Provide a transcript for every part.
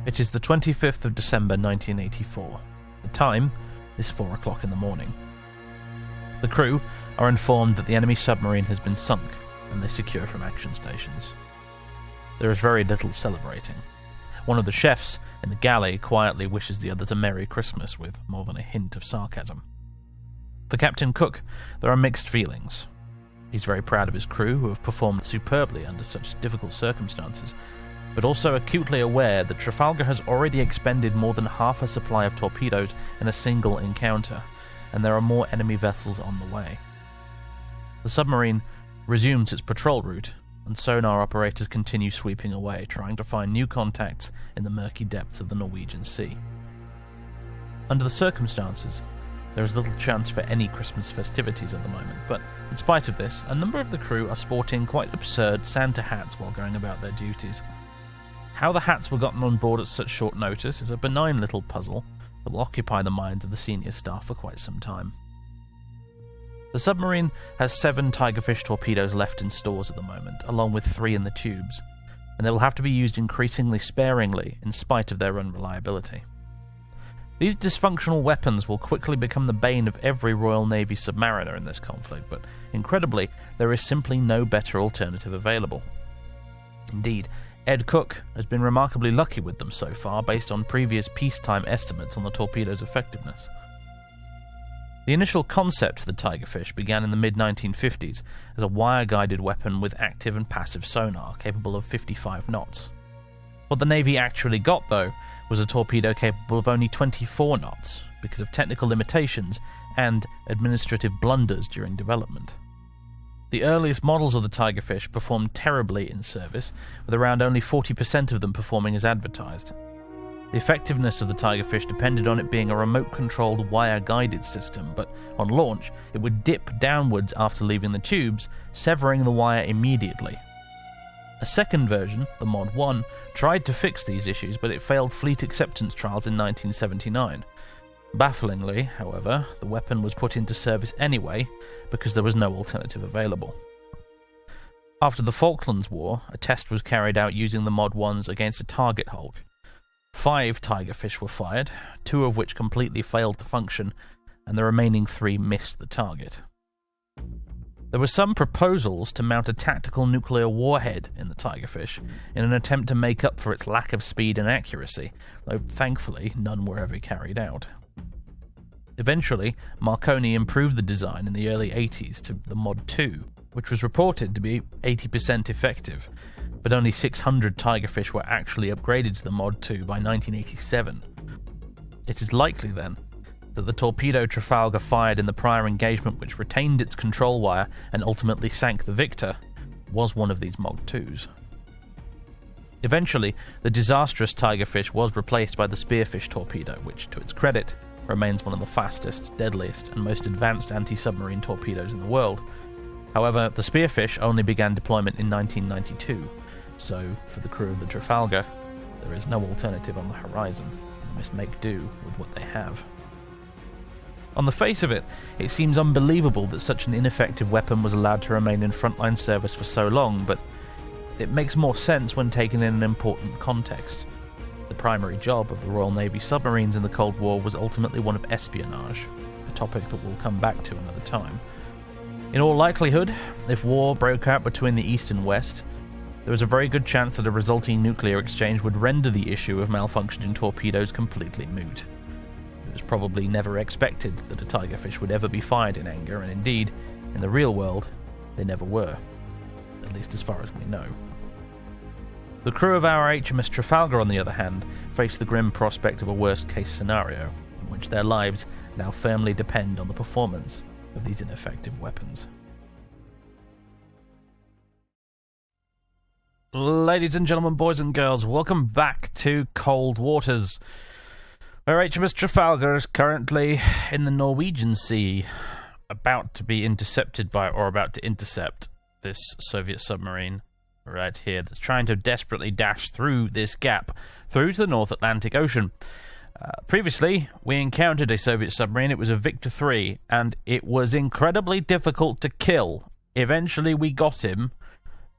It is the 25th of December 1984. The time is 4 o'clock in the morning. The crew are informed that the enemy submarine has been sunk, and they secure from action stations. There is very little celebrating. One of the chefs in the galley quietly wishes the others a Merry Christmas with more than a hint of sarcasm. For Captain Cook, there are mixed feelings. He's very proud of his crew, who have performed superbly under such difficult circumstances, but also acutely aware that Trafalgar has already expended more than half a supply of torpedoes in a single encounter, and there are more enemy vessels on the way. The submarine resumes its patrol route, and sonar operators continue sweeping away, trying to find new contacts in the murky depths of the Norwegian Sea. Under the circumstances, there is little chance for any Christmas festivities at the moment, but in spite of this, a number of the crew are sporting quite absurd Santa hats while going about their duties. How the hats were gotten on board at such short notice is a benign little puzzle that will occupy the minds of the senior staff for quite some time. The submarine has 7 Tigerfish torpedoes left in stores at the moment, along with 3 in the tubes, and they will have to be used increasingly sparingly in spite of their unreliability. These dysfunctional weapons will quickly become the bane of every Royal Navy submariner in this conflict, but incredibly, there is simply no better alternative available. Indeed, Ed Cook has been remarkably lucky with them so far, based on previous peacetime estimates on the torpedo's effectiveness. The initial concept for the Tigerfish began in the mid-1950s as a wire-guided weapon with active and passive sonar, capable of 55 knots. What the Navy actually got, though, was a torpedo capable of only 24 knots, because of technical limitations and administrative blunders during development. The earliest models of the Tigerfish performed terribly in service, with around only 40% of them performing as advertised. The effectiveness of the Tigerfish depended on it being a remote-controlled, wire-guided system, but on launch, it would dip downwards after leaving the tubes, severing the wire immediately. A second version, the Mod 1, tried to fix these issues, but it failed fleet acceptance trials in 1979. Bafflingly, however, the weapon was put into service anyway, because there was no alternative available. After the Falklands War, a test was carried out using the Mod 1s against a target hulk. 5 Tigerfish were fired, 2 of which completely failed to function, and the remaining 3 missed the target. There were some proposals to mount a tactical nuclear warhead in the Tigerfish in an attempt to make up for its lack of speed and accuracy, though thankfully none were ever carried out. Eventually, Marconi improved the design in the early 80s to the Mod 2, which was reported to be 80% effective, but only 600 Tigerfish were actually upgraded to the Mod 2 by 1987. It is likely, then, that the torpedo Trafalgar fired in the prior engagement, which retained its control wire and ultimately sank the Victor, was one of these Mod 2s. Eventually, the disastrous Tigerfish was replaced by the Spearfish torpedo, which, to its credit, remains one of the fastest, deadliest, and most advanced anti-submarine torpedoes in the world. However, the Spearfish only began deployment in 1992, so for the crew of the Trafalgar, there is no alternative on the horizon, and they must make do with what they have. On the face of it, it seems unbelievable that such an ineffective weapon was allowed to remain in frontline service for so long, but it makes more sense when taken in an important context. The primary job of the Royal Navy submarines in the Cold War was ultimately one of espionage, a topic that we'll come back to another time. In all likelihood, if war broke out between the East and West, there was a very good chance that a resulting nuclear exchange would render the issue of malfunctioning torpedoes completely moot. It was probably never expected that a Tigerfish would ever be fired in anger, and indeed, in the real world, they never were, at least as far as we know. The crew of our HMS Trafalgar, on the other hand, faced the grim prospect of a worst-case scenario, in which their lives now firmly depend on the performance of these ineffective weapons. Ladies and gentlemen, boys and girls, welcome back to Cold Waters. Our HMS Trafalgar is currently in the Norwegian Sea, about to intercept this Soviet submarine right here that's trying to desperately dash through this gap through to the North Atlantic Ocean. Previously, we encountered a Soviet submarine. It was a Victor III, and it was incredibly difficult to kill. Eventually, we got him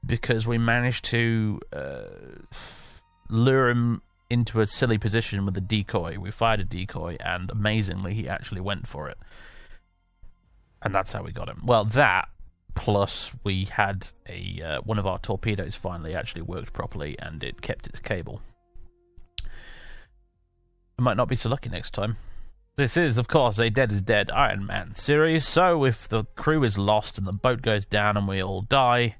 because we managed to lure him into a silly position with a decoy. We fired a decoy, and amazingly, he actually went for it. And that's how we got him. Well, that, plus we had one of our torpedoes finally actually worked properly, and it kept its cable. We might not be so lucky next time. This is, of course, a Dead is Dead Iron Man series, so if the crew is lost and the boat goes down and we all die,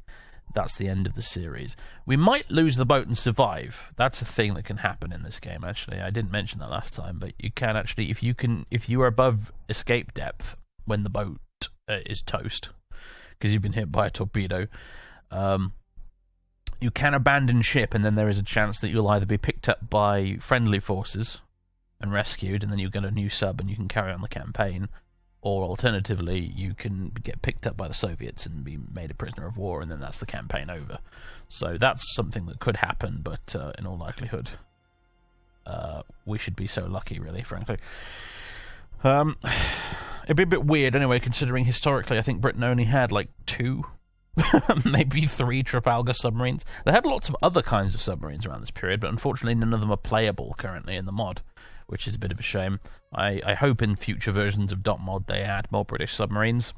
that's the end of the series. We might lose the boat and survive. That's a thing that can happen in this game, actually. I didn't mention that last time, but you can actually, if you are above escape depth when the boat is toast, because you've been hit by a torpedo, you can abandon ship, and then there is a chance that you'll either be picked up by friendly forces and rescued, and then you get a new sub and you can carry on the campaign, or alternatively you can get picked up by the Soviets and be made a prisoner of war, and then that's the campaign over. So that's something that could happen, but in all likelihood we should be so lucky, really, frankly. It'd be a bit weird anyway, considering historically I think Britain only had like 2 maybe 3 Trafalgar submarines. They had lots of other kinds of submarines around this period, but unfortunately none of them are playable currently in the mod, which is a bit of a shame. I hope in future versions of Dotmod they add more British submarines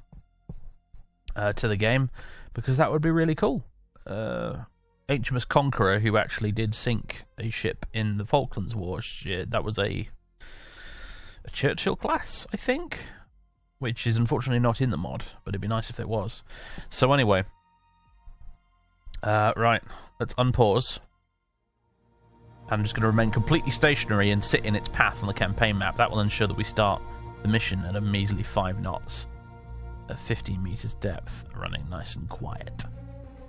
to the game, because that would be really cool. HMS Conqueror, who actually did sink a ship in the Falklands War, that was a Churchill class, I think, which is unfortunately not in the mod, but it'd be nice if it was. So anyway, right, let's unpause. I'm just going to remain completely stationary and sit in its path on the campaign map. That will ensure that we start the mission at a measly 5 knots at 15 meters depth, running nice and quiet.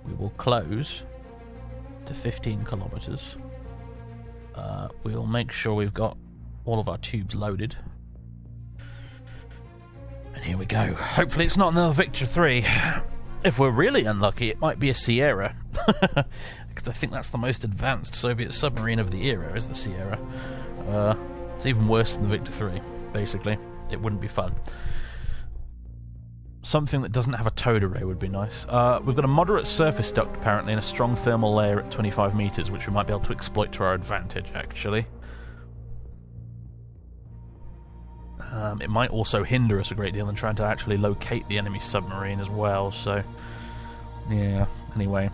We will close to 15 kilometers. We'll make sure we've got all of our tubes loaded. And here we go. Hopefully it's not another Victor 3. If we're really unlucky, it might be a Sierra. Because I think that's the most advanced Soviet submarine of the era, is the Sierra. It's even worse than the Victor 3, basically. It wouldn't be fun. Something that doesn't have a towed array would be nice. We've got a moderate surface duct, apparently, and a strong thermal layer at 25 meters, which we might be able to exploit to our advantage, actually. It might also hinder us a great deal in trying to actually locate the enemy submarine as well, so... yeah, anyway.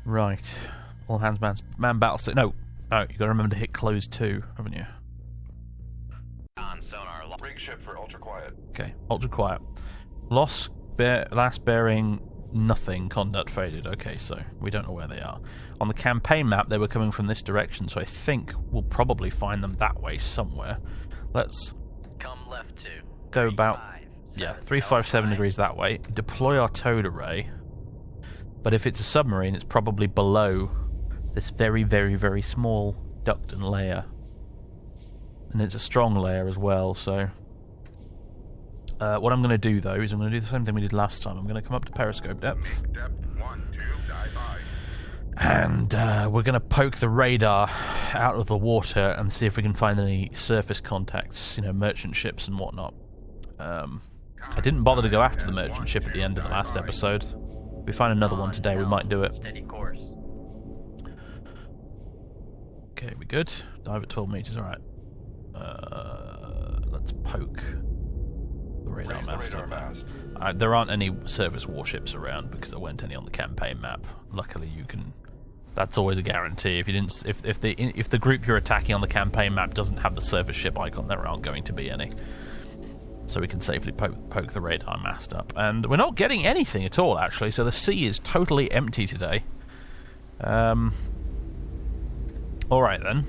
Right. All hands man battle state. No, you gotta remember to hit close too, haven't you? On sonar. Rig ship for ultra quiet. Okay, ultra quiet. Last bearing, nothing. Conduct faded. Okay, so we don't know where they are. On the campaign map, they were coming from this direction, so I think we'll probably find them that way somewhere. Let's come left to go about 357 degrees that way. Deploy our towed array. But if it's a submarine, it's probably below this very, very, very small duct and layer. And it's a strong layer as well, so... what I'm going to do, though, is I'm going to do the same thing we did last time. I'm going to come up to periscope depth. Depth 1, 2, dive by. And we're going to poke the radar out of the water and see if we can find any surface contacts, merchant ships and whatnot. I didn't bother to go after the merchant ship at the end of the last episode. If we find another one today, we might do it. Steady course. Okay, we good? Dive at 12 meters, alright. Let's poke the radar mast up. There aren't any surface warships around because there weren't any on the campaign map. Luckily, you can... That's always a guarantee. If you didn't, if the group you're attacking on the campaign map doesn't have the surface ship icon, there aren't going to be any. So we can safely poke the radar mast up. And we're not getting anything at all, actually, so the sea is totally empty today. Alright then.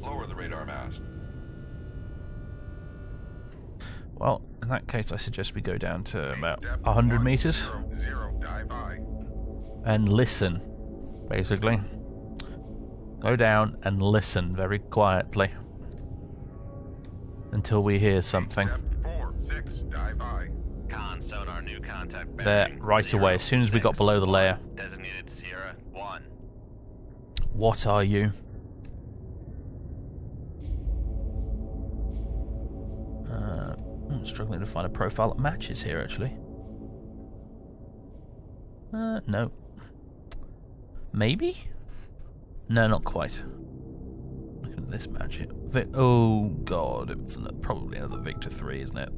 Lower the radar mast. Well, in that case, I suggest we go down to about 100 meters. 0, dive by. And listen, basically. Go down and listen very quietly. Until we hear something. 4, 6, dive by. Con sonar, new contact. There, right away, as soon as we got below the layer. Designated Sierra 1. What are you? I'm struggling to find a profile that matches here, actually. No. Maybe? No, not quite. Look at this match here. Oh god, it's probably another Victor 3, isn't it?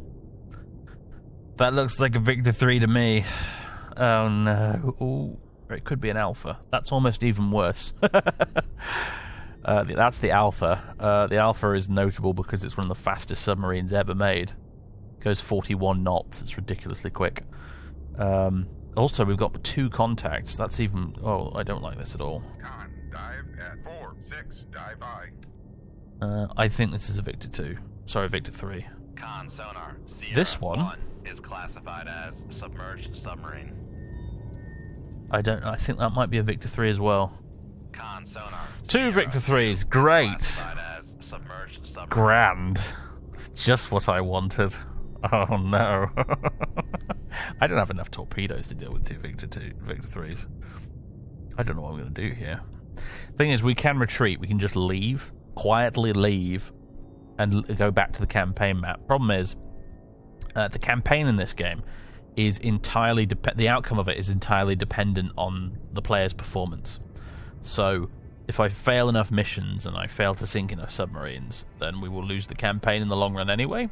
That looks like a Victor 3 to me. Oh no. Ooh. Or it could be an Alpha. That's almost even worse. That's the Alpha. The Alpha is notable because it's one of the fastest submarines ever made. It goes 41 knots. It's ridiculously quick. Also, we've got 2 contacts. That's even... Oh, I don't like this at all. Con, dive at 4-6, dive I. I think this is a Victor 2. Sorry, Victor 3. Con sonar. Sierra This one is classified as submerged submarine. I think that might be a Victor 3 as well. Con sonar. 2 Victor 3s. Great. Classified as submerged submarine. Grand. It's just what I wanted. Oh no. I don't have enough torpedoes to deal with 2 Victor 3s. I don't know what I'm going to do here. Thing is, we can retreat. We can just leave. Quietly leave. And go back to the campaign map. Problem is, the campaign in this game is entirely... the outcome of it is entirely dependent on the player's performance. So, if I fail enough missions and I fail to sink enough submarines, then we will lose the campaign in the long run anyway.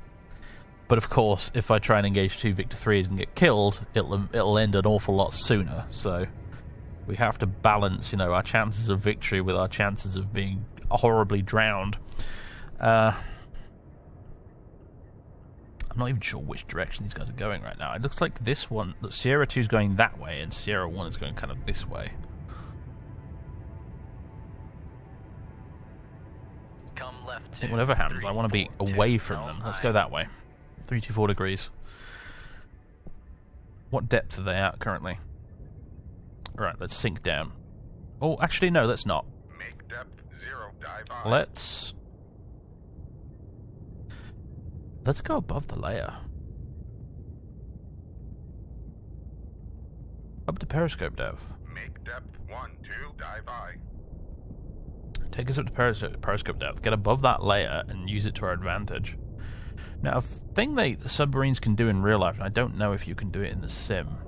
But of course, if I try and engage 2 Victor 3s and get killed, it'll end an awful lot sooner. So we have to balance, our chances of victory with our chances of being horribly drowned. I'm not even sure which direction these guys are going right now. It looks like this one, Sierra 2 is going that way, and Sierra 1 is going kind of this way. Come left I think whatever happens, I want to be away from them. Let's go that way. 324 degrees. What depth are they at currently? Right, let's sink down. Oh, actually, no, let's not. Make depth 0, dive I. Let's go above the layer. Up to periscope depth. Make depth 1, 2, dive I. Take us up to periscope depth. Get above that layer and use it to our advantage. Now, a thing the submarines can do in real life, and I don't know if you can do it in the sim,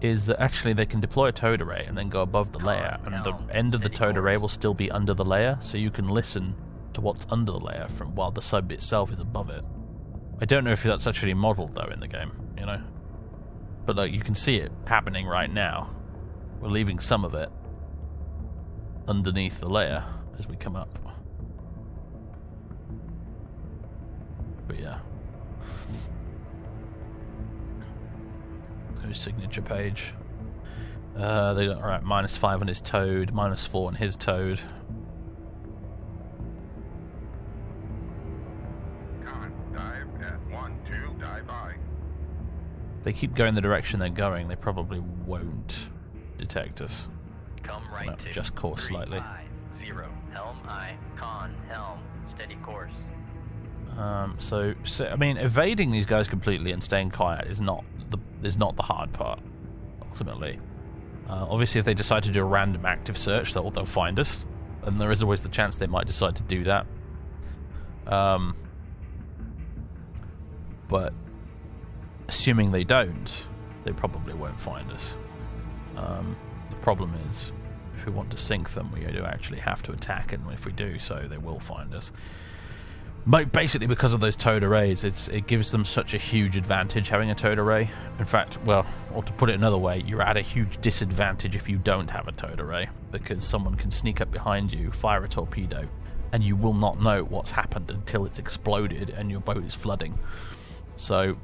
is that actually they can deploy a towed array and then go above the layer, and the end of the towed array will still be under the layer, so you can listen to what's under the layer from while the sub itself is above it. I don't know if that's actually modelled, though, in the game, But, you can see it happening right now. We're leaving some of it underneath the layer as we come up. But yeah. Let's go signature page. They got, alright, -5 on his towed, -4 on his towed. Con, dive at 1, 2, dive I. They keep going the direction they're going, they probably won't detect us. Come right No, to just course 3, slightly. 0, helm I, con, helm, steady course. So I mean, evading these guys completely and staying quiet is not the hard part. Ultimately, obviously, if they decide to do a random active search, they'll find us, and there is always the chance they might decide to do that. But assuming they don't, they probably won't find us. The problem is, if we want to sink them, we do actually have to attack, and if we do so, they will find us. But basically, because of those towed arrays, it gives them such a huge advantage having a towed array. In fact, or to put it another way, you're at a huge disadvantage if you don't have a towed array, because someone can sneak up behind you, fire a torpedo, and you will not know what's happened until it's exploded and your boat is flooding. So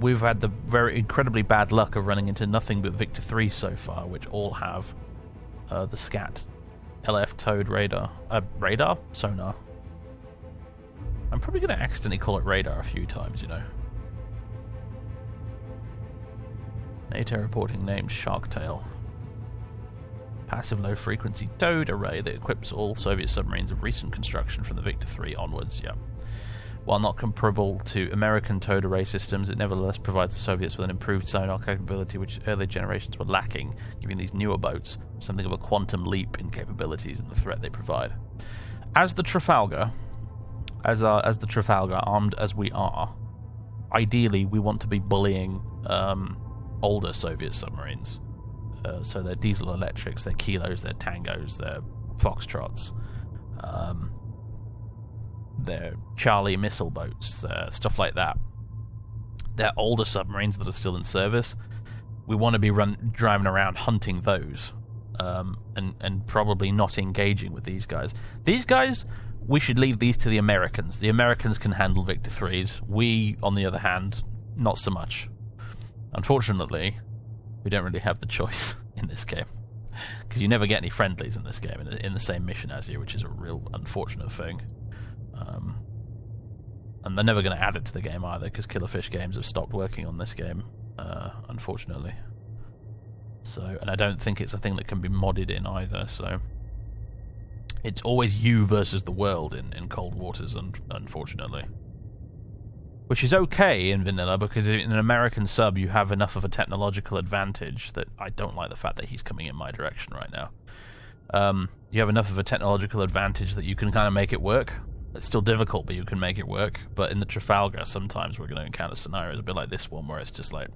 we've had the very incredibly bad luck of running into nothing but Victor 3 so far, which all have the SCAT LF towed sonar. I'm probably going to accidentally call it radar a few times, NATO reporting name Sharktail. Passive low frequency towed array that equips all Soviet submarines of recent construction from the Victor 3 onwards, While not comparable to American towed array systems, it nevertheless provides the Soviets with an improved sonar capability which earlier generations were lacking, giving these newer boats something of a quantum leap in capabilities and the threat they provide. As the Trafalgar, armed as we are, ideally we want to be bullying older Soviet submarines. So they're diesel electrics, they're kilos, they're tangos, they're foxtrots, they're Charlie missile boats, stuff like that. They're older submarines that are still in service. We want to be driving around hunting those, and probably not engaging with these guys. These guys, we should leave these to the Americans. The Americans can handle Victor 3s. We, on the other hand, not so much. Unfortunately, we don't really have the choice in this game, because you never get any friendlies in this game in the same mission as you, which is a real unfortunate thing. And they're never going to add it to the game either, because KIllerfish Games have stopped working on this game, unfortunately. So, and I don't think it's a thing that can be modded in either, so it's always you versus the world in Cold Waters, unfortunately. Which is okay in vanilla, because in an American sub you have enough of a technological advantage that I don't like the fact that he's coming in my direction right now. You have enough of a technological advantage that you can kind of make it work. It's still difficult, but you can make it work. But in the Trafalgar, sometimes we're going to encounter scenarios a bit like this one, where it's just like,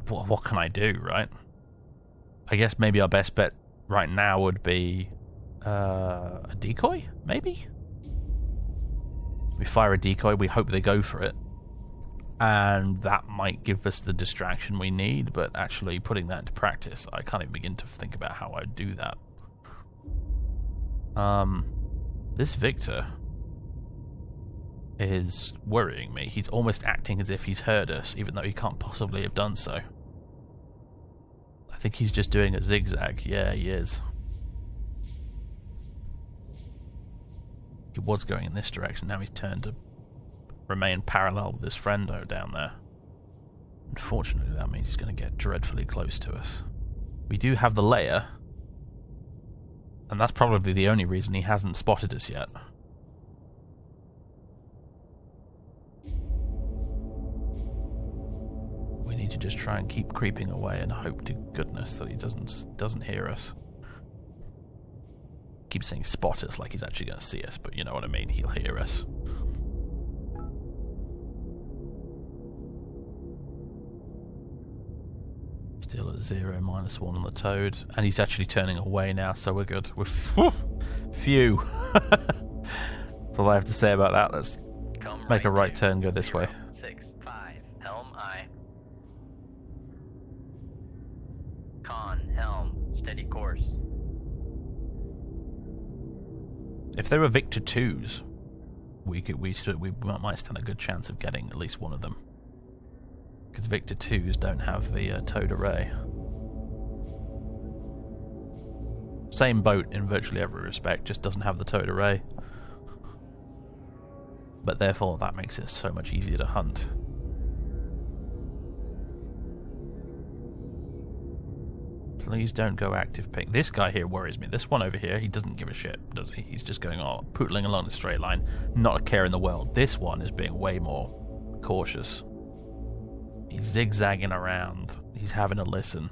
what can I do, right? I guess maybe our best bet right now would be a decoy, maybe? We fire a decoy, we hope they go for it, and that might give us the distraction we need, but actually putting that into practice, I can't even begin to think about how I'd do that. This Victor is worrying me. He's almost acting as if he's heard us, even though he can't possibly have done so. I think he's just doing a zigzag. Yeah, he is. He was going in this direction, now he's turned to remain parallel with his friendo down there. Unfortunately, that means he's going to get dreadfully close to us. We do have the layer, and that's probably the only reason he hasn't spotted us yet. We need to just try and keep creeping away and hope to goodness that he doesn't hear us. Keep saying spot us like he's actually going to see us, but you know what I mean, he'll hear us. Still at 0, -1 on the toad, and he's actually turning away now, so we're good. We're phew. That's all I have to say about that. Let's make a right turn, go this way. 65, helm aye. Con, helm, steady course. If they were Victor 2s, we might stand a good chance of getting at least one of them. Because Victor 2s don't have the towed array. Same boat in virtually every respect, just doesn't have the towed array. But therefore that makes it so much easier to hunt. Please don't go active ping. This guy here worries me. This one over here, he doesn't give a shit, does he? He's just going pootling along the straight line, not a care in the world. This one is being way more cautious. He's zigzagging around. He's having a listen.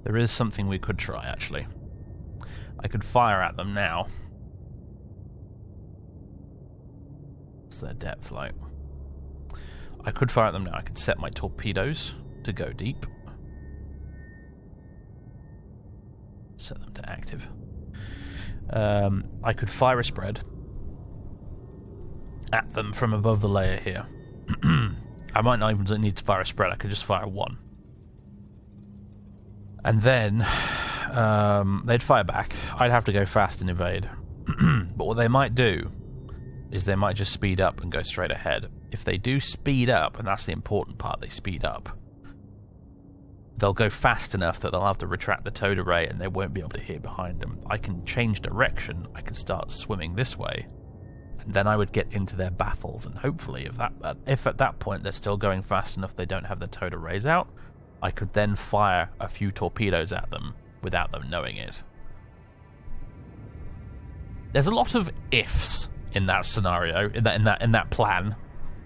There is something we could try, actually. I could fire at them now. What's their depth like? I could fire at them now. I could set my torpedoes to go deep. Set them to active. I could fire a spread at them from above the layer here. I might not even need to fire a spread. I could just fire one. And then they'd fire back. I'd have to go fast and evade. But what they might do is they might just speed up and go straight ahead. If they do speed up, and that's the important part, they speed up, they'll go fast enough that they'll have to retract the towed array and they won't be able to hear behind them. I can change direction. I can start swimming this way, and then I would get into their baffles, and hopefully if at that point they're still going fast enough they don't have the towed arrays out, I could then fire a few torpedoes at them without them knowing it. There's a lot of ifs in that scenario, in that plan.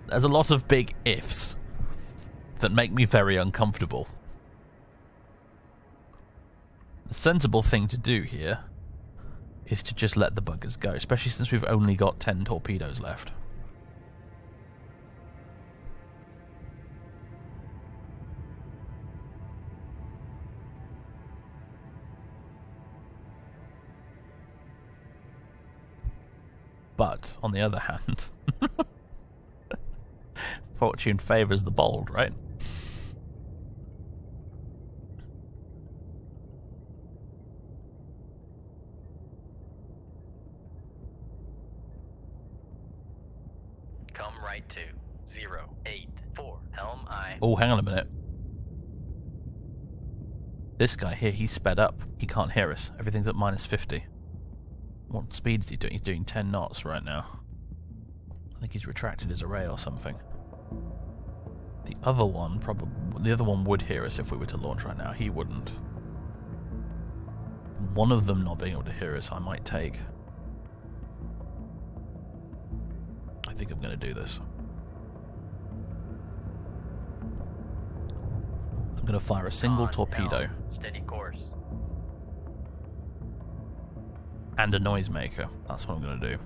There's a lot of big ifs that make me very uncomfortable. The sensible thing to do here is to just let the buggers go, especially since we've only got 10 torpedoes left. But, on the other hand, fortune favours the bold, right? Come right to 084 Helm I. Oh, hang on a minute. This guy here, he's sped up. He can't hear us. Everything's at minus 50. What speed is he doing? He's doing 10 knots right now. I think he's retracted his array or something. The other one would hear us if we were to launch right now. He wouldn't. One of them not being able to hear us, I might take. I think I'm going to do this. I'm going to fire a single torpedo. Steady course. And a noisemaker. That's what I'm going to do.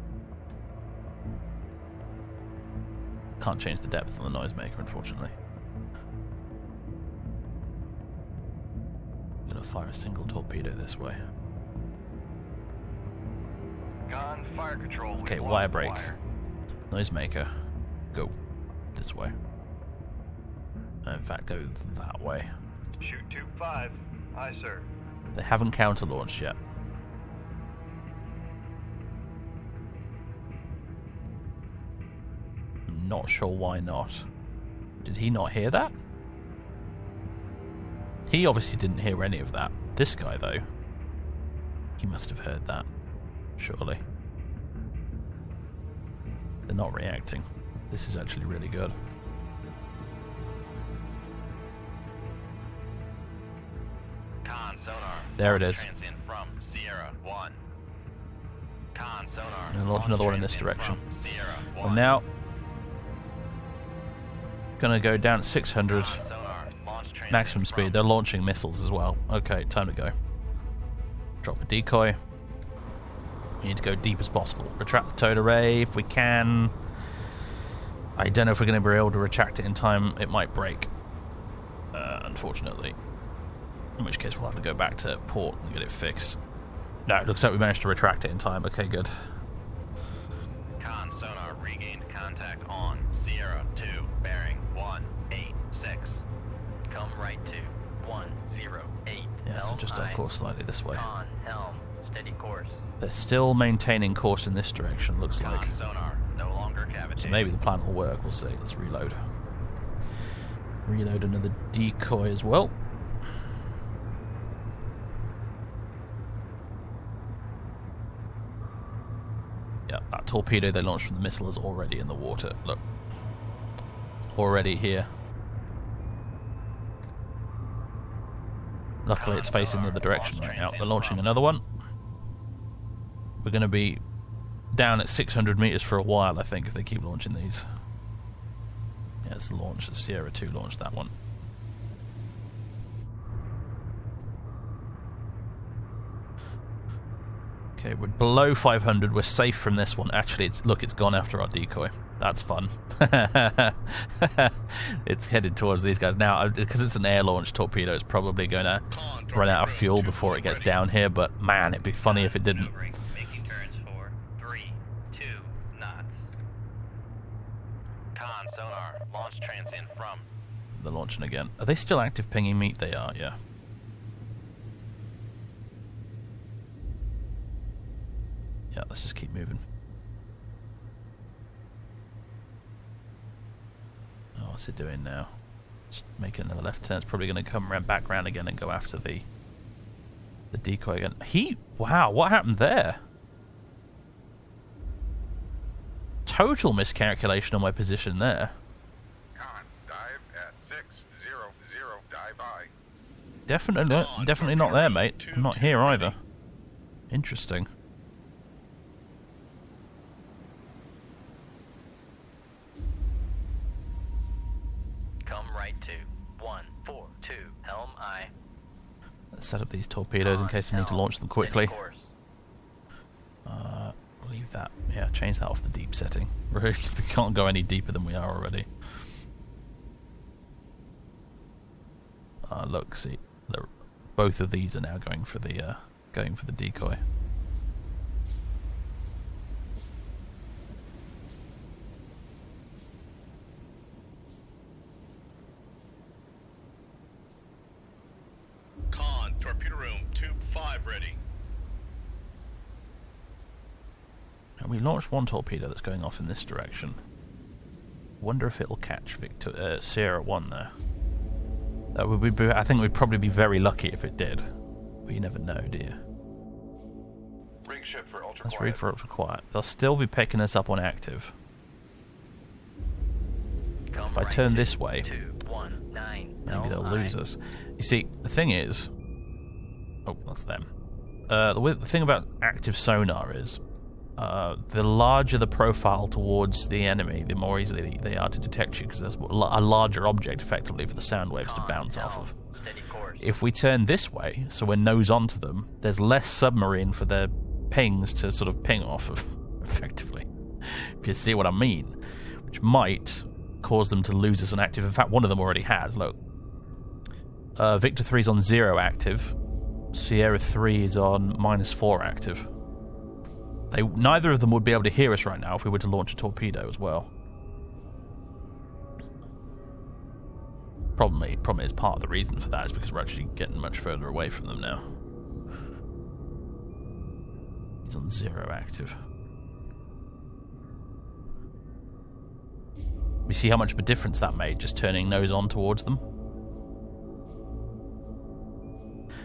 Can't change the depth on the noisemaker, unfortunately. I'm going to fire a single torpedo this way. Con fire control. Okay, wire break. Noisemaker. Go. This way. In fact, go that way. Shoot 2-5. Aye, sir. They haven't counter-launched yet. Not sure why not. Did he not hear that? He obviously didn't hear any of that. This guy, though, he must have heard that. Surely. They're not reacting. This is actually really good. Con sonar. There it is. Transient from Sierra 1. Con sonar. I'm going to launch another one in this direction. Sierra 1. And now, going to go down at 600 maximum speed. They're launching missiles as well. Okay, time to go. Drop a decoy. We need to go deep as possible. Retract the towed array if we can. I don't know if we're going to be able to retract it in time. It might break, unfortunately. In which case we'll have to go back to port and get it fixed. No, it looks like we managed to retract it in time. Okay, good. Con sonar regained contact on Sierra 2, bearing 186. Come right to 108. Yeah, so just our course slightly this way. Con helm, steady course. They're still maintaining course in this direction, looks like. Con sonar, no longer cavitating. So maybe the plan will work, we'll see. Let's reload. Reload another decoy as well. Yeah, that torpedo they launched from the missile is already in the water. Look. Already here. Luckily it's facing the other direction right now. They're launching another one. We're going to be down at 600 meters for a while, I think, if they keep launching these. Yeah, it's the launch. The Sierra 2 launched that one. Okay, we're below 500. We're safe from this one. Actually, it's gone after our decoy. That's fun. It's headed towards these guys. Now, because it's an air-launched torpedo, it's probably going to run out of fuel before it gets down here, but man, it'd be funny if it didn't. Making turns for 3, 2 knots. Con sonar, launch transient from. They're launching again. Are they still active pinging meat? They are, yeah. Yeah, let's just keep moving. Oh, what's it doing now? Just making another left turn. It's probably going to come back round again and go after the decoy again. Wow, what happened there? Total miscalculation on my position there. Con, dive at 600, dive by. Definitely not there, mate. I'm not here either. Interesting. set up these torpedoes in case I need to launch them quickly. Leave that. Yeah, change that off the deep setting. We can't go any deeper than we are already. Look, see, both of these are now going for the decoy. Con, torpedo room, tube 5 ready. And we launched one torpedo that's going off in this direction. Wonder if it'll catch Sierra 1 there. I think we'd probably be very lucky if it did. But you never know, do you? Rig ship for ultra Let's quiet. read for ultra quiet. They'll still be picking us up on active. If I turn this way, maybe they'll lose us. You see, the thing is... Oh, that's them. The thing about active sonar is... the larger the profile towards the enemy, the more easily they are to detect you, because there's a larger object, effectively, for the sound waves to bounce off of. If we turn this way, so we're nose on to them, there's less submarine for their pings to sort of ping off of, effectively. If you see what I mean. Which might cause them to lose us on active. In fact, one of them already has, look. Victor 3 is on 0 active. Sierra 3 is on -4 active. Neither of them would be able to hear us right now if we were to launch a torpedo as well. Problem is, part of the reason for that is because we're actually getting much further away from them now. He's on 0 active. We see how much of a difference that made, just turning nose on towards them.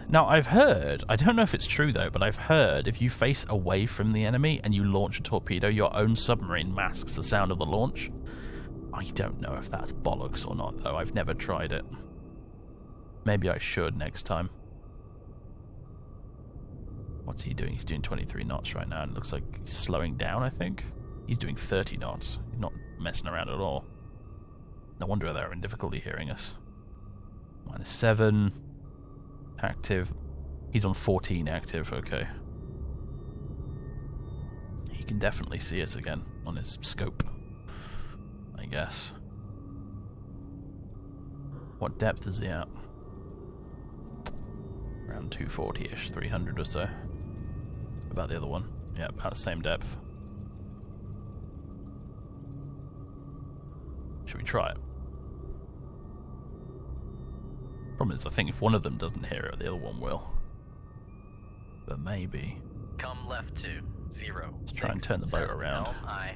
Now, I've heard, I don't know if it's true though, but I've heard if you face away from the enemy and you launch a torpedo, your own submarine masks the sound of the launch. I don't know if that's bollocks or not, though. I've never tried it. Maybe I should next time. What's he doing? He's doing 23 knots right now, and it looks like he's slowing down, I think. He's doing 30 knots. He's not messing around at all. No wonder they're in difficulty hearing us. -7. Active. He's on 14 active, okay. He can definitely see us again on his scope, I guess. What depth is he at? Around 240-ish, 300 or so. About the other one. Yeah, about the same depth. Should we try it? Problem is, I think if one of them doesn't hear it, the other one will. But maybe. Come left to 0. Let's try and turn the boat around. Aye.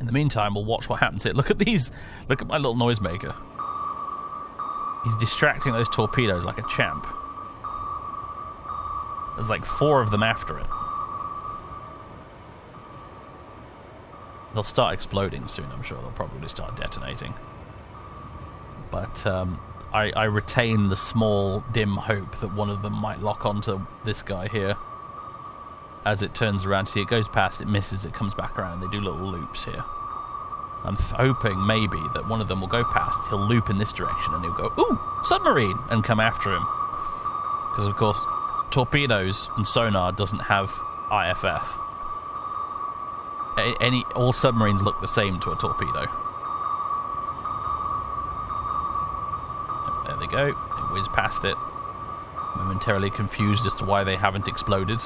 In the meantime, we'll watch what happens here. Look at these. Look at my little noisemaker. He's distracting those torpedoes like a champ. There's like 4 of them after it. They'll start exploding soon, I'm sure. They'll probably start detonating. But I retain the small, dim hope that one of them might lock onto this guy here. As it turns around, see, it goes past, it misses, it comes back around, and they do little loops here. I'm hoping maybe that one of them will go past, he'll loop in this direction, and he'll go, ooh, submarine, and come after him. Because, of course, torpedoes and sonar doesn't have IFF. All submarines look the same to a torpedo. There they go. It whizzed past it. Momentarily confused as to why they haven't exploded.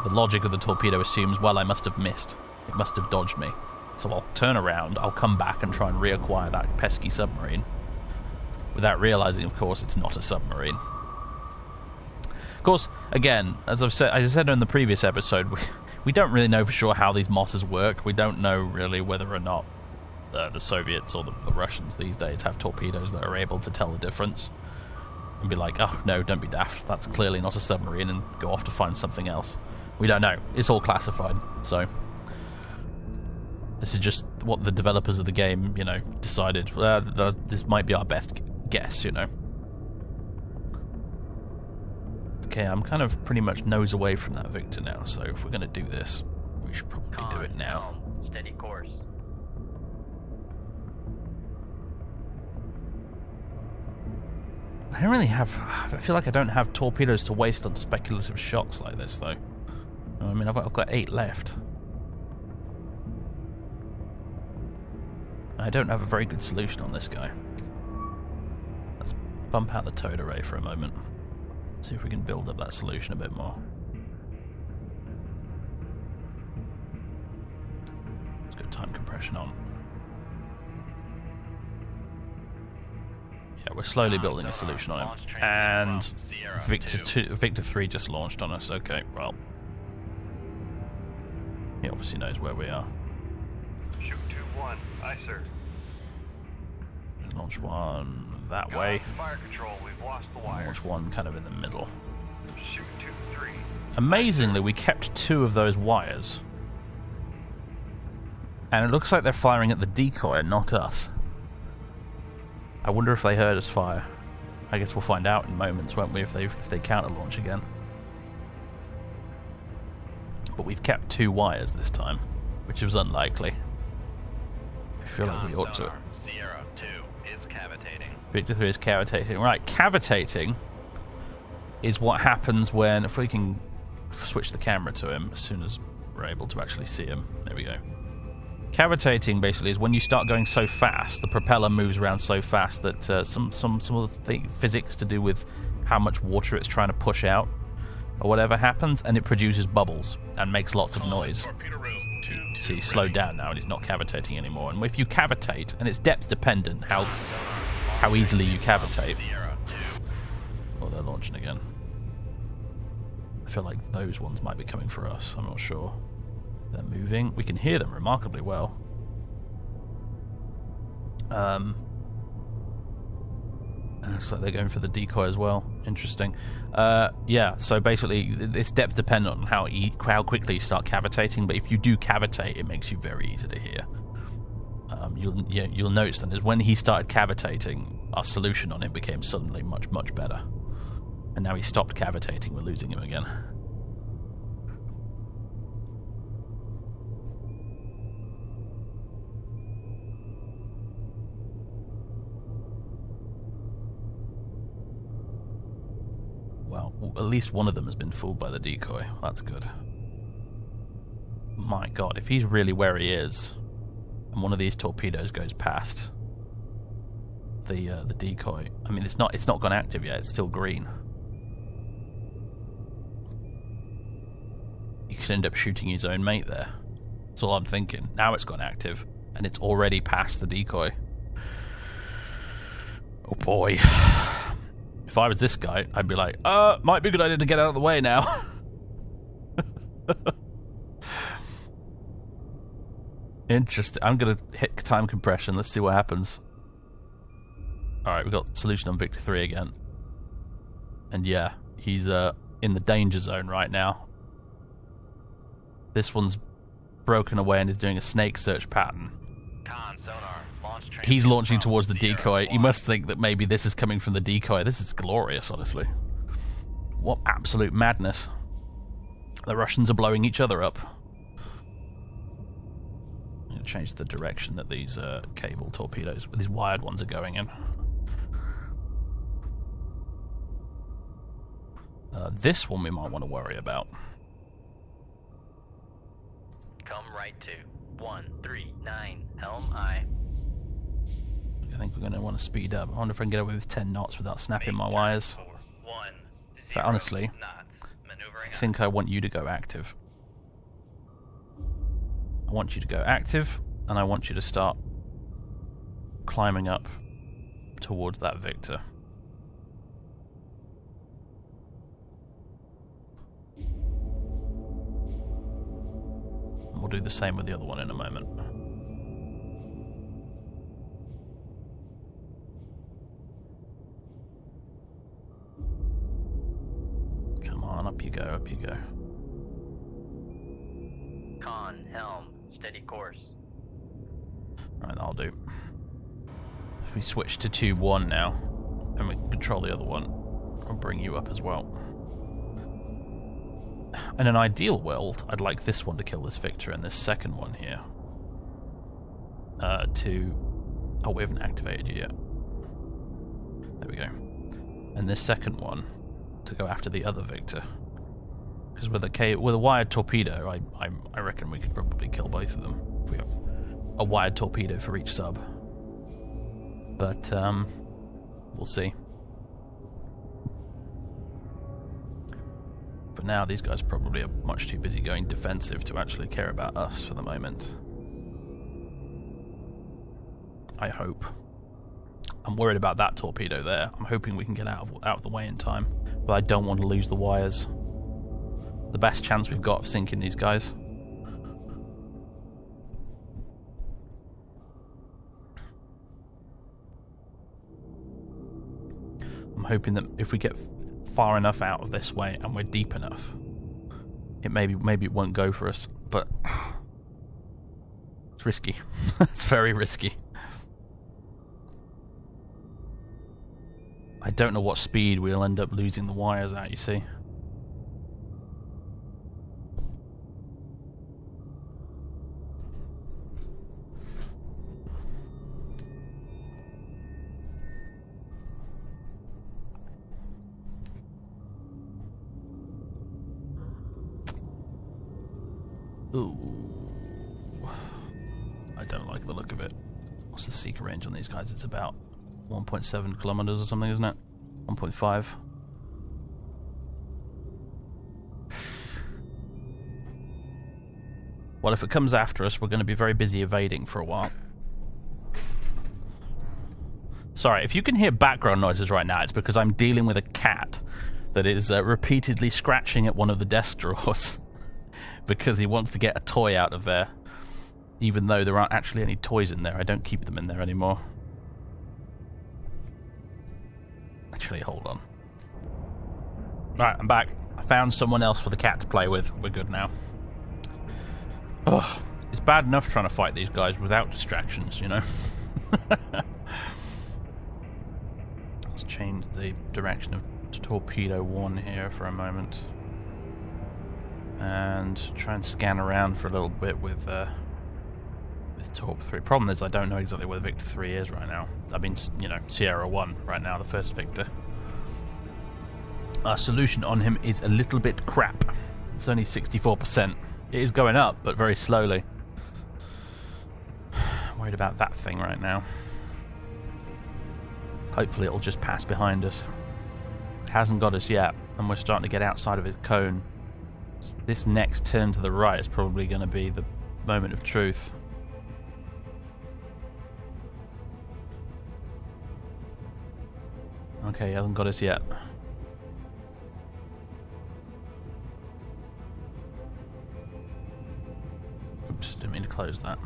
The logic of the torpedo assumes, well, I must have missed. It must have dodged me. So I'll turn around, I'll come back and try and reacquire that pesky submarine. Without realizing, of course, it's not a submarine. Of course, again, as I said in the previous episode, we don't really know for sure how these mosses work. We don't know really whether or not the Soviets or the Russians these days have torpedoes that are able to tell the difference. And be like, oh, no, don't be daft. That's clearly not a submarine, and go off to find something else. We don't know. It's all classified, so... This is just what the developers of the game, you know, decided. This might be our best guess, you know. Okay, I'm kind of pretty much nose away from that Victor now, so if we're going to do this, we should probably do it now. Steady course. I don't really have... I feel like I don't have torpedoes to waste on speculative shots like this, though. I mean, I've got 8 left. I don't have a very good solution on this guy. Let's bump out the towed array for a moment. See if we can build up that solution a bit more. Let's go time compression on. Yeah, we're slowly building a solution on him. And Victor 3 just launched on us. Okay, well. He obviously knows where we are. Shoot 2-1. Aye, sir. Launch one that way. Fire control. We've lost the wire. Launch one kind of in the middle. Shoot 2-3. Amazingly, we kept 2 of those wires. And it looks like they're firing at the decoy and not us. I wonder if they heard us fire. I guess we'll find out in moments, won't we, if they counter-launch again. But we've kept 2 wires this time, which was unlikely. I feel like we ought to. Sierra 2 is cavitating. Victor 3 is cavitating. Right, cavitating is what happens when, if we can switch the camera to him as soon as we're able to actually see him. There we go. Cavitating basically is when you start going so fast, the propeller moves around so fast that some of the physics to do with how much water it's trying to push out or whatever happens, and it produces bubbles and makes lots of noise. So he's slowed down now and he's not cavitating anymore. And if you cavitate, and it's depth dependent how easily you cavitate. Oh, they're launching again. I feel like those ones might be coming for us. I'm not sure. They're moving. We can hear them remarkably well. Looks like they're going for the decoy as well. Interesting. Yeah, so basically it's depth dependent on how quickly you start cavitating, but if you do cavitate, it makes you very easy to hear. You'll notice then is when he started cavitating, our solution on him became suddenly much, much better. And now he stopped cavitating, we're losing him again. Well, at least one of them has been fooled by the decoy. That's good. My God, if he's really where he is, and one of these torpedoes goes past the decoy, I mean, it's not gone active yet. It's still green. He could end up shooting his own mate there. That's all I'm thinking. Now it's gone active, and it's already past the decoy. Oh boy. If I was this guy, I'd be like, might be a good idea to get out of the way now. Interesting. I'm going to hit time compression. Let's see what happens. Alright, we've got solution on Victor 3 again. And yeah, he's in the danger zone right now. This one's broken away and is doing a snake search pattern. Sonar, launch He's launching towards the decoy. He must think that maybe this is coming from the decoy. This is glorious, honestly. What absolute madness. The Russians are blowing each other up. I'm going to change the direction that these cable torpedoes, these wired ones, are going in. This one we might want to worry about. Come right to 139 helm I. I think we're going to want to speed up. I wonder if I can get away with 10 knots without snapping my wires. But honestly, I think I want you to go active. I want you to go active, and I want you to start climbing up towards that Victor. And we'll do the same with the other one in a moment. Come on, up you go, up you go. Con, helm, steady course. Right, that'll do. If we switch to 2-1 now, and we control the other one, I'll bring you up as well. In an ideal world, I'd like this one to kill this Victor and this second one here. Oh, we haven't activated you yet. There we go. and this second one to go after the other Victor. Because with a wired torpedo, I reckon we could probably kill both of them if we have a wired torpedo for each sub. But we'll see. But now these guys probably are much too busy going defensive to actually care about us for the moment. I hope. I'm worried about that torpedo there. I'm hoping we can get out of the way in time, but I don't want to lose the wires. The best chance we've got of sinking these guys. I'm hoping that if we get far enough out of this way and we're deep enough, maybe it won't go for us, but it's risky. It's very risky. I don't know what speed we'll end up losing the wires at, you see. Ooh. I don't like the look of it. What's the seeker range on these guys? It's about 1.7 kilometers or something, isn't it? 1.5. Well, if it comes after us, we're going to be very busy evading for a while. Sorry, if you can hear background noises right now, it's because I'm dealing with a cat that is repeatedly scratching at one of the desk drawers because he wants to get a toy out of there, even though there aren't actually any toys in there. I don't keep them in there anymore. Actually, hold on. Alright, I'm back. I found someone else for the cat to play with. We're good now. Ugh, it's bad enough trying to fight these guys without distractions, you know? Let's change the direction of Torpedo 1 here for a moment. And try and scan around for a little bit with Torp 3. Problem is, I don't know exactly where Victor 3 is right now. I mean, you know, Sierra 1 right now, the first Victor. Our solution on him is a little bit crap. It's only 64%. It is going up, but very slowly. Worried about that thing right now. Hopefully it'll just pass behind us. It hasn't got us yet, and we're starting to get outside of his cone. This next turn to the right is probably going to be the moment of truth. Okay, he hasn't got us yet. Oops, didn't mean to close that.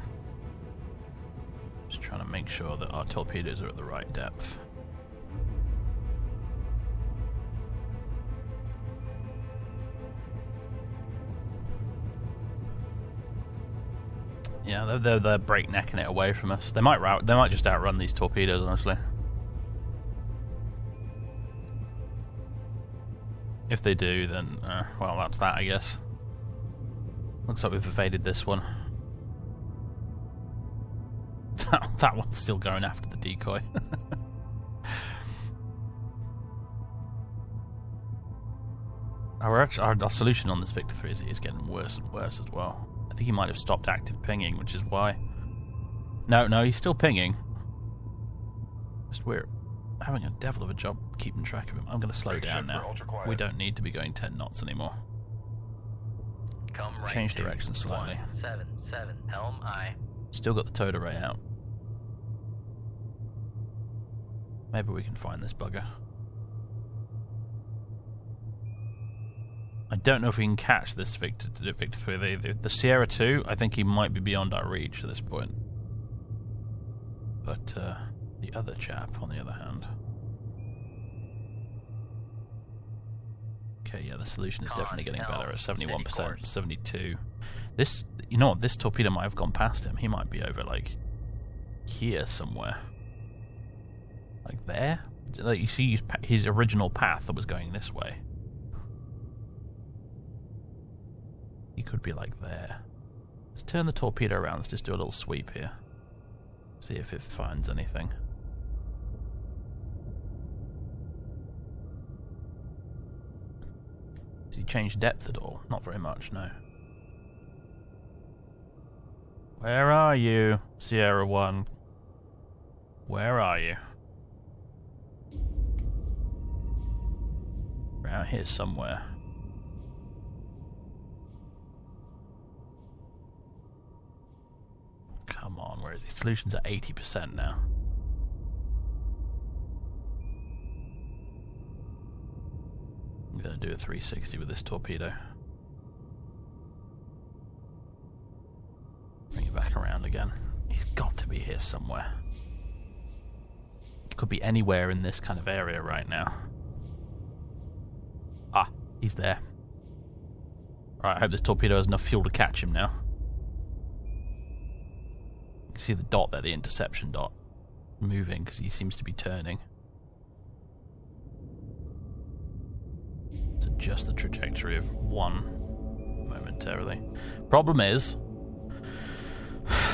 Just trying to make sure that our torpedoes are at the right depth. Yeah, they're breaknecking it away from us. They might just outrun these torpedoes, honestly. If they do, then well, that's that, I guess. Looks like we've evaded this one. That one's still going after the decoy. Our solution on this Victor 3 is getting worse and worse as well. I think he might have stopped active pinging, which is why. No, he's still pinging. Just we're having a devil of a job keeping track of him. I'm going to slow down now. We don't need to be going 10 knots anymore. Come right Change to direction slightly. 177, helm I. Still got the towed array out. Maybe we can find this bugger. I don't know if we can catch this Victor 3. The Sierra 2, I think he might be beyond our reach at this point. But the other chap, on the other hand. Okay, yeah, the solution is definitely getting better at 71%, 72. This, you know what, this torpedo might have gone past him. He might be over, like, here somewhere. Like there? Like, you see his original path that was going this way. He could be like there. Let's turn the torpedo around. Let's just do a little sweep here. See if it finds anything. Has he changed depth at all? Not very much, no. Where are you, Sierra 1? Where are you? Around here somewhere. Come on, where is he? Solution's at 80% now. I'm going to do a 360 with this torpedo. Bring it back around again. He's got to be here somewhere. He could be anywhere in this kind of area right now. Ah, he's there. Alright, I hope this torpedo has enough fuel to catch him now. You can see the dot there, the interception dot, moving because he seems to be turning. To adjust the trajectory of 1 momentarily. Problem is,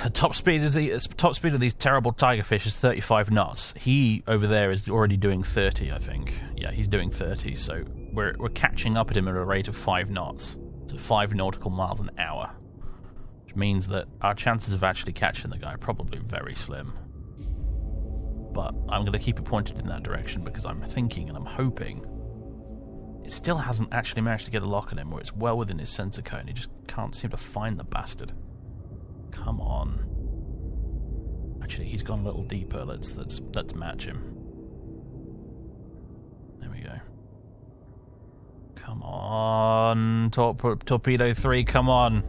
the top speed of these terrible Tigerfish is 35 knots. He over there is already doing 30, I think. Yeah, he's doing 30, so we're catching up at him at a rate of 5 knots. So 5 nautical miles an hour. Which means that our chances of actually catching the guy are probably very slim. But I'm going to keep it pointed in that direction because I'm thinking and I'm hoping it still hasn't actually managed to get a lock on him where it's well within his sensor cone. He just can't seem to find the bastard. Come on. Actually, he's gone a little deeper. Let's match him. There we go. Come on, torpedo 3. Come on.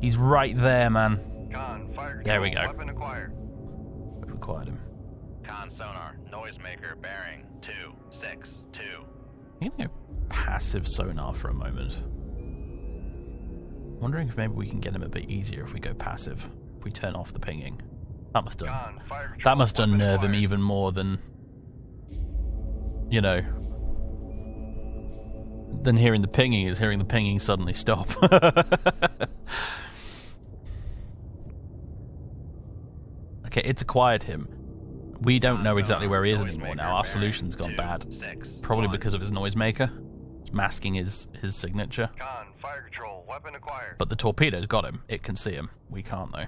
He's right there, man. Con, fire control, There we go. Weapon acquired. We've acquired him. Con sonar, noisemaker bearing 262. You can go passive sonar for a moment. Wondering if maybe we can get him a bit easier if we go passive. If we turn off the pinging. That must Con, fire control, that must weapon unnerve him acquired. even more than, you know, than hearing the pinging is hearing the pinging suddenly stop. Okay, it's acquired him. We don't know exactly where he is anymore now. Our solution's gone bad. Probably because of his noisemaker. It's masking his signature. Con, fire control, weapon acquired. But the torpedo's got him. It can see him. We can't, though.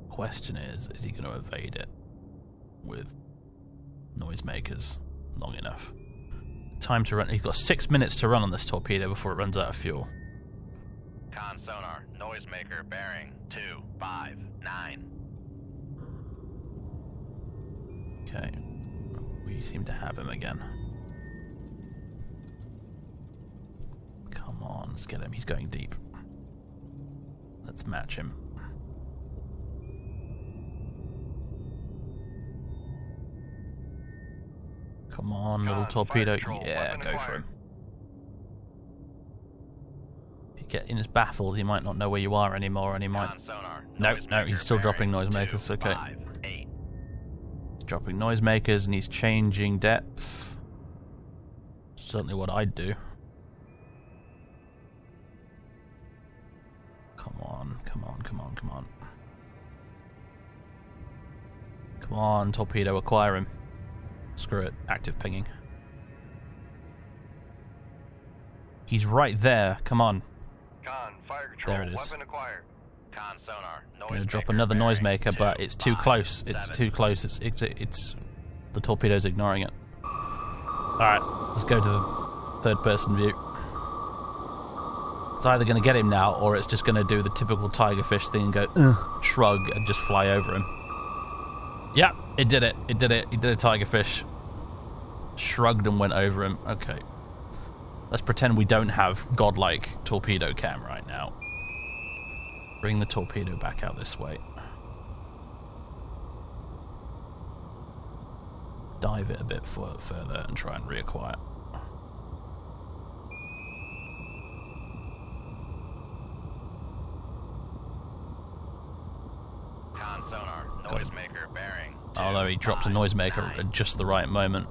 Question is he going to evade it with noisemakers long enough? Time to run. He's got 6 minutes to run on this torpedo before it runs out of fuel. Con sonar, noisemaker bearing 259. Okay. We seem to have him again. Come on, let's get him. He's going deep. Let's match him. Come on, little torpedo. Yeah, go for him. If you get in his baffles, he might not know where you are anymore, and he might... Con sonar, No, he's still dropping noisemakers. Okay. 258. He's dropping noisemakers, and he's changing depth. Certainly what I'd do. Come on, come on, come on, come on. Come on, torpedo, acquire him. Screw it, active pinging. He's right there, come on. Con, fire control, There it is. weapon acquired. Con sonar, Gonna drop noisemaker another bearing noisemaker, but it's too close. It's 257. too close. It's the torpedo's ignoring it. Alright, let's go to the third person view. It's either gonna get him now, or it's just gonna do the typical Tigerfish thing and go, "Ugh," shrug, and just fly over him. Yeah, it did it. It did it. He did a Tigerfish. Shrugged and went over him. Okay. Let's pretend we don't have godlike torpedo cam right now. Bring the torpedo back out this way. Dive it a bit further and try and reacquire. Con sonar, Got him. noisemaker bearing Although he dropped a noisemaker at just the right moment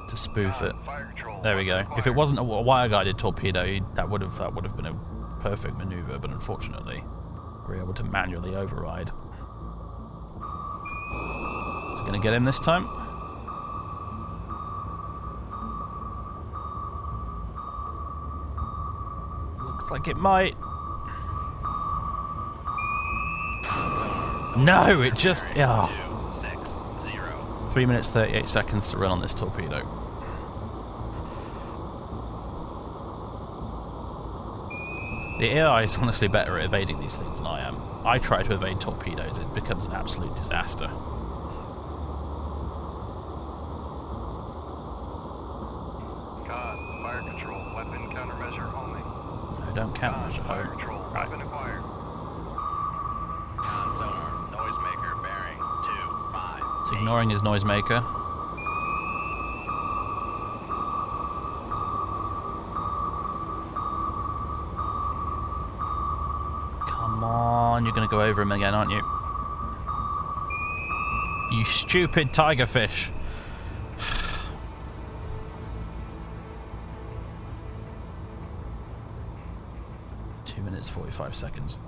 to spoof it. Con, fire control, There we go. weapon If it acquired. wasn't a wire-guided torpedo, that would have been a perfect maneuver. But unfortunately, we're able to manually override. Is it going to get him this time? Looks like it might. No, it just... Oh. 3 minutes 38 seconds to run on this torpedo. The AI is honestly better at evading these things than I am. I try to evade torpedoes, it becomes an absolute disaster. Fire control, weapon countermeasure homing. No, don't countermeasure Fire home. control, Right. weapon acquired. Sonar, noisemaker bearing 25. It's ignoring his noisemaker. Come on, you're going to go over him again, aren't you? You stupid tigerfish. 2 minutes 45 seconds.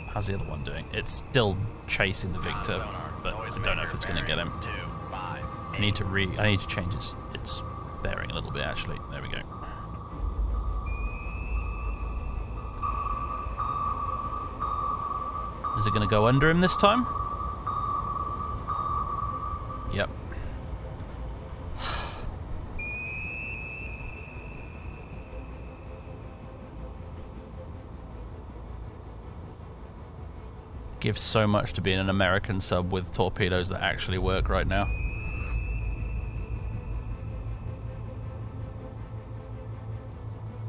How's the other one doing? It's still chasing the Victor, but I don't know if it's going to get him. I need to change its bearing a little bit, actually. There we go. Is it going to go under him this time? Yep. Gives so much to being an American sub with torpedoes that actually work right now.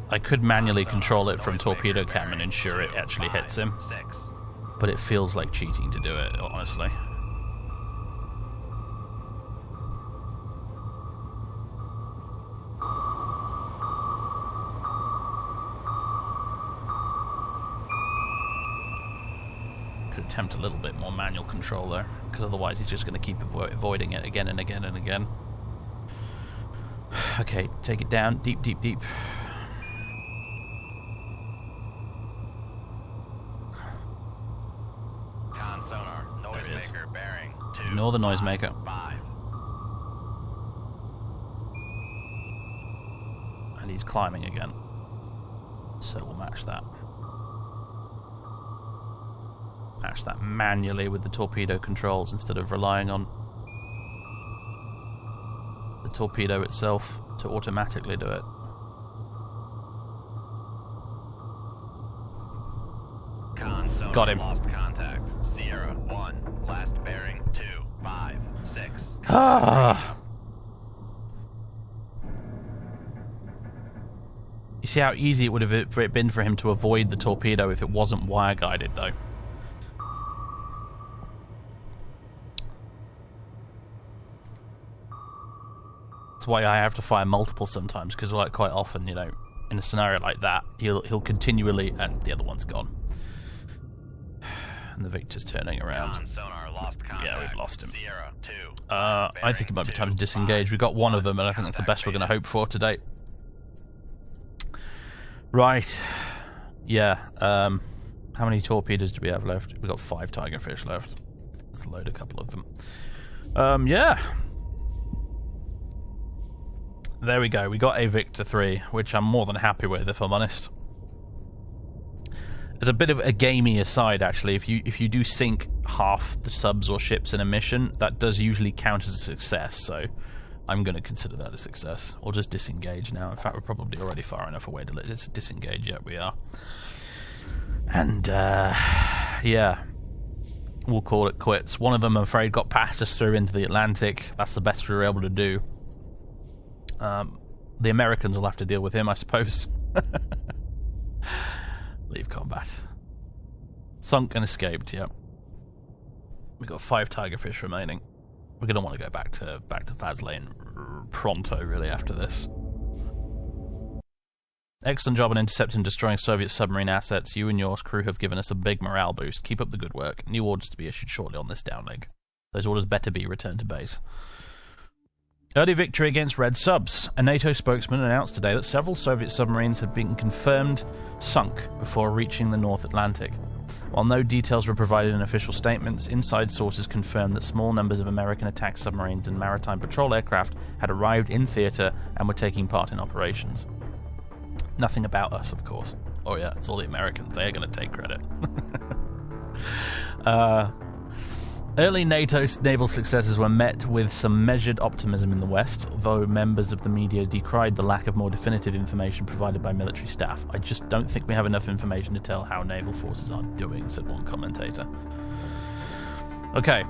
I could manually control it from torpedo cam and ensure it actually hits him, but it feels like cheating to do it, honestly. Could attempt a little bit more manual control there, because otherwise he's just going to keep avoiding it again and again and again. Okay, take it down. Deep, deep, deep. Sonar, noisemaker bearing 2. Ignore the noisemaker. 5. And he's climbing again. So we'll match that. Match that manually with the torpedo controls instead of relying on the torpedo itself to automatically do it. Sonar, Got him. lost contact. Sierra 1, last bearing 2, 5, 6. Ah. You see how easy it would have been for him to avoid the torpedo if it wasn't wire guided, though. That's why I have to fire multiple sometimes, because like quite often, you know, in a scenario like that, he'll continually, and the other one's gone, and the Victor's turning around. Sonar, lost contact. Yeah, we've lost him. Sierra 2, I think it might be time to disengage. We got one of them, and I think that's the best we're going to hope for today. Right. Yeah. How many torpedoes do we have left? We've got 5 Tigerfish left. Let's load a couple of them. Yeah. There we go. We got a Victor 3, which I'm more than happy with, if I'm honest. It's a bit of a gamey aside, actually. If you do sink half the subs or ships in a mission, that does usually count as a success, so I'm going to consider that a success. Or just disengage now. In fact, we're probably already far enough away to just disengage. Yeah, we are. And, yeah. We'll call it quits. One of them, I'm afraid, got past us through into the Atlantic. That's the best we were able to do. The Americans will have to deal with him, I suppose. Leave combat. Sunk and escaped, yep. We've got 5 Tigerfish remaining. We're going to want to go back to Faslane pronto, really, after this. Excellent job on intercepting and destroying Soviet submarine assets. You and your crew have given us a big morale boost. Keep up the good work. New orders to be issued shortly on this downlink. Those orders better be returned to base. Early victory against Red subs. A NATO spokesman announced today that several Soviet submarines had been confirmed sunk before reaching the North Atlantic. While no details were provided in official statements, inside sources confirmed that small numbers of American attack submarines and maritime patrol aircraft had arrived in theatre and were taking part in operations. Nothing about us, of course. Oh yeah, it's all the Americans. They're going to take credit. Early NATO's naval successes were met with some measured optimism in the West, though members of the media decried the lack of more definitive information provided by military staff. I just don't think we have enough information to tell how naval forces are doing, said one commentator. Okay.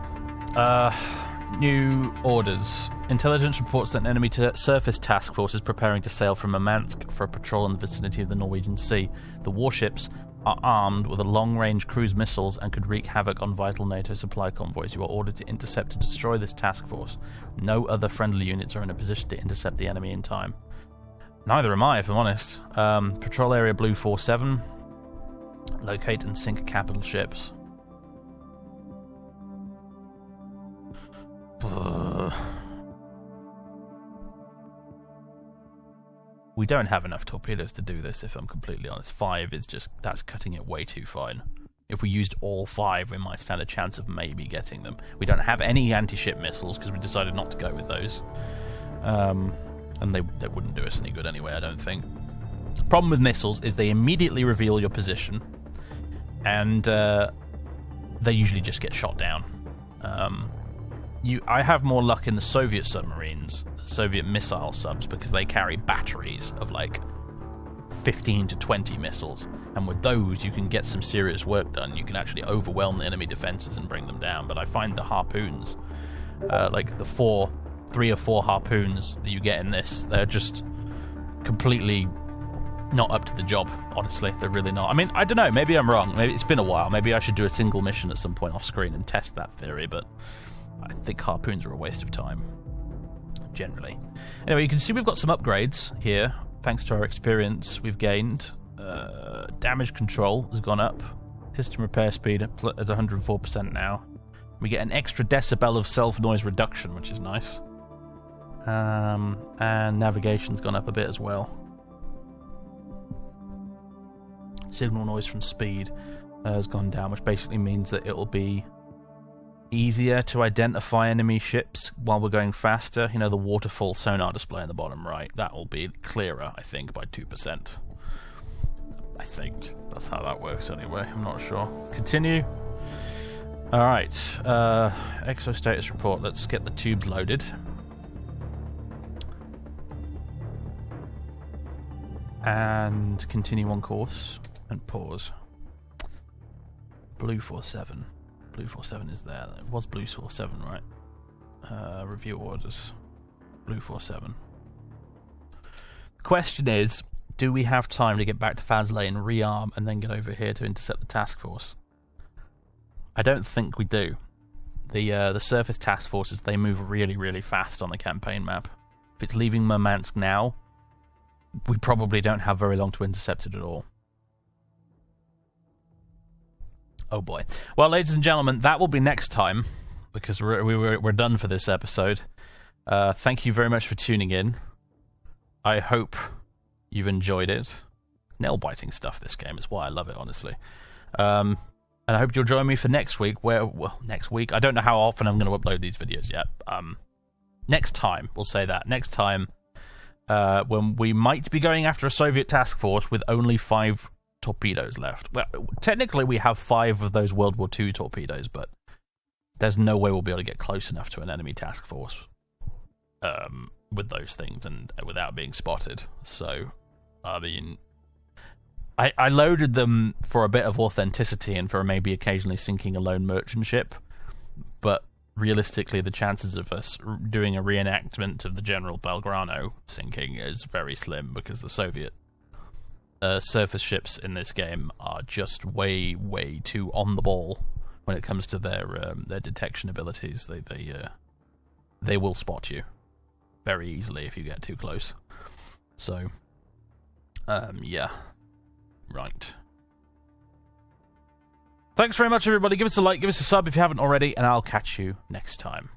New orders. Intelligence reports that an enemy surface task force is preparing to sail from Murmansk for a patrol in the vicinity of the Norwegian Sea. The warships are armed with long-range cruise missiles and could wreak havoc on vital NATO supply convoys. You are ordered to intercept and destroy this task force. No other friendly units are in a position to intercept the enemy in time. Neither am I, if I'm honest. Patrol area Blue 47. Locate and sink capital ships. We don't have enough torpedoes to do this, if I'm completely honest. 5 is just, that's cutting it way too fine. If we used all 5, we might stand a chance of maybe getting them. We don't have any anti-ship missiles because we decided not to go with those. And they wouldn't do us any good anyway, I don't think. The problem with missiles is they immediately reveal your position, and they usually just get shot down. I have more luck in the Soviet submarines, Soviet missile subs, because they carry batteries of like 15 to 20 missiles, and with those you can get some serious work done. You can actually overwhelm the enemy defenses and bring them down. But I find the harpoons, like the 3 or 4 harpoons that you get in this, they're just completely not up to the job, honestly. They're really not. I mean, I don't know, maybe I'm wrong. Maybe it's been a while. Maybe I should do a single mission at some point off screen and test that theory, but I think harpoons are a waste of time, generally. Anyway, you can see we've got some upgrades here, thanks to our experience we've gained. Damage control has gone up. System repair speed is 104% now. We get an extra decibel of self-noise reduction, which is nice. And navigation's gone up a bit as well. Signal noise from speed has gone down, which basically means that it'll be easier to identify enemy ships while we're going faster. You know, the waterfall sonar display in the bottom right, that will be clearer, I think, by 2%. I think that's how that works anyway. I'm not sure. Continue. Alright, exo status report. Let's get the tubes loaded. And continue on course. And pause. Blue 47. Blue 47 is there. It was Blue 47, right? Review orders. Blue 47. The question is, do we have time to get back to Faslane, rearm, and then get over here to intercept the task force? I don't think we do. The surface task forces, they move really, really fast on the campaign map. If it's leaving Murmansk now, we probably don't have very long to intercept it at all. Oh boy. Well, ladies and gentlemen, that will be next time, because we're done for this episode. Thank you very much for tuning in. I hope you've enjoyed it. Nail-biting stuff, this game. It's why I love it, honestly. And I hope you'll join me for next week, next week, I don't know how often I'm going to upload these videos yet. Next time, we'll say that. Next time, when we might be going after a Soviet task force with only 5 torpedoes left. Well, technically we have 5 of those World War II torpedoes, but there's no way we'll be able to get close enough to an enemy task force with those things and without being spotted. So, I mean, I loaded them for a bit of authenticity and for maybe occasionally sinking a lone merchant ship, but realistically the chances of us doing a reenactment of the General Belgrano sinking is very slim, because the Soviet surface ships in this game are just way, way too on the ball when it comes to their detection abilities. They will spot you very easily if you get too close. So, yeah. Right. Thanks very much, everybody. Give us a like, give us a sub if you haven't already, and I'll catch you next time.